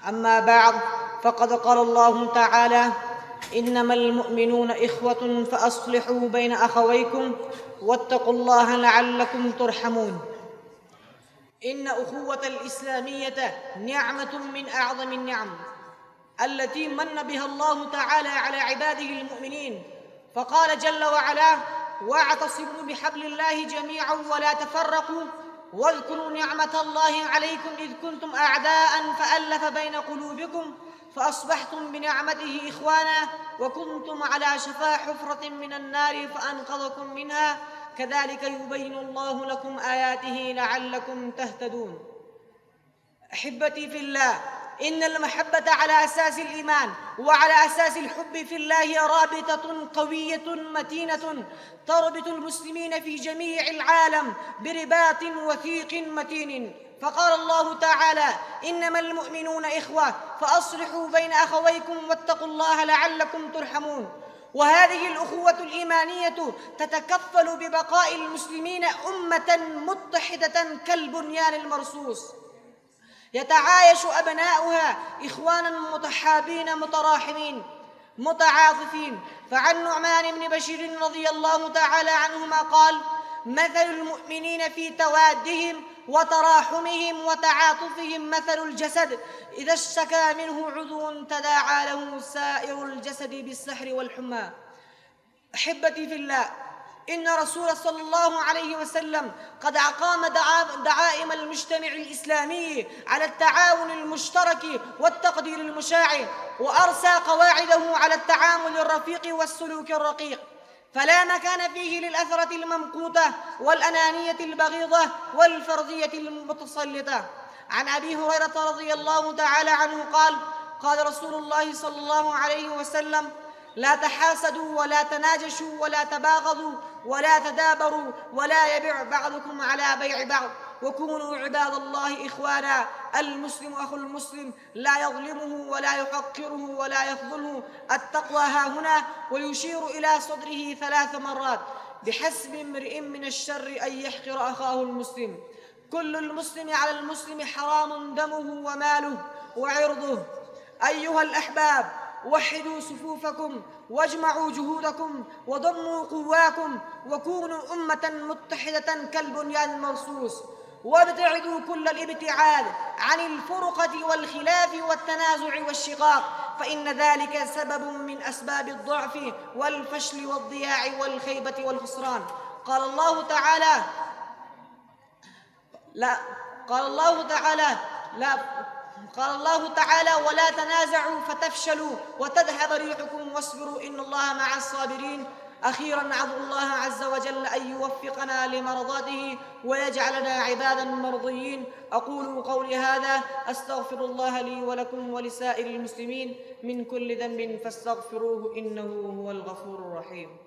أما بعد، فقد قال الله تعالى: إنما المؤمنون إخوة فأصلحوا بين أخويكم واتقوا الله لعلكم ترحمون. إن أخوة الإسلامية نعمة من أعظم النعم التي من بها الله تعالى على عباده المؤمنين، فقال جل وعلا: واعتصموا بحبل الله جميعا ولا تفرقوا واذكروا نعمة الله عليكم إذ كنتم أعداء فألف بين قلوبكم فأصبحتم بنعمته إخوانا وكنتم على شفا حفرة من النار فأنقذكم منها كذلك يبين الله لكم آياته لعلكم تهتدون. أحبتي في الله، إن المحبة على أساس الإيمان وعلى أساس الحب في الله رابطة قوية متينة تربط المسلمين في جميع العالم برباط وثيق متين. فقال الله تعالى: إنما المؤمنون إخوة فأصلحوا بين أخويكم واتقوا الله لعلكم ترحمون. وهذه الأخوة الإيمانية تتكفل ببقاء المسلمين أمة متحدة كالبنيان المرصوص، يتعايش أبناؤها إخوانا متحابين متراحمين متعاطفين. فعن نعمان بن بشير رضي الله تعالى عنهما قال: مثل المؤمنين في توادهم وتراحمهم وتعاطفهم مثل الجسد إذا اشتكى منه عضو تداعى له سائر الجسد بالسحر والحمى. أحبتي في الله، إن رسول صلى الله عليه وسلم قد أقام دعائم المجتمع الإسلامي على التعاون المشترك والتقدير المشاع، وأرسى قواعده على التعامل الرفيق والسلوك الرقيق، فلا مكان فيه للأثرة الممقوتة والأنانية البغيضة والفردية المتسلطة. عن أبي هريرة رضي الله تعالى عنه قال: قال رسول الله صلى الله عليه وسلم: لا تحاسدوا ولا تناجشوا ولا تباغضوا ولا تدابروا ولا يبع بعضكم على بيع بعض وكونوا عباد الله إخوانا. المسلم أخو المسلم لا يظلمه ولا يحقره ولا يخذله. التقوى هاهنا، ويشير إلى صدره 3 مرات: بحسب امرئ من الشر أن يحقر أخاه المسلم. كل المسلم على المسلم حرام دمه وماله وعرضه. أيها الأحباب، وحدوا صفوفكم واجمعوا جهودكم وضموا قواكم وكونوا أمة متحدة كالبنيان المرصوص، وابتعدوا كل الابتعاد عن الفرقة والخلاف والتنازع والشقاق، فإن ذلك سبب من أسباب الضعف والفشل والضياع والخيبة والخسران. قال الله تعالى: ولا تنازعوا فتفشلوا وتذهب ريحكم واصبروا إن الله مع الصابرين. أخيرا أدعو الله عز وجل أن يوفقنا لمرضاته ويجعلنا عبادا مرضيين. أقول قولي هذا، أستغفر الله لي ولكم ولسائر المسلمين من كل ذنب فاستغفروه إنه هو الغفور الرحيم.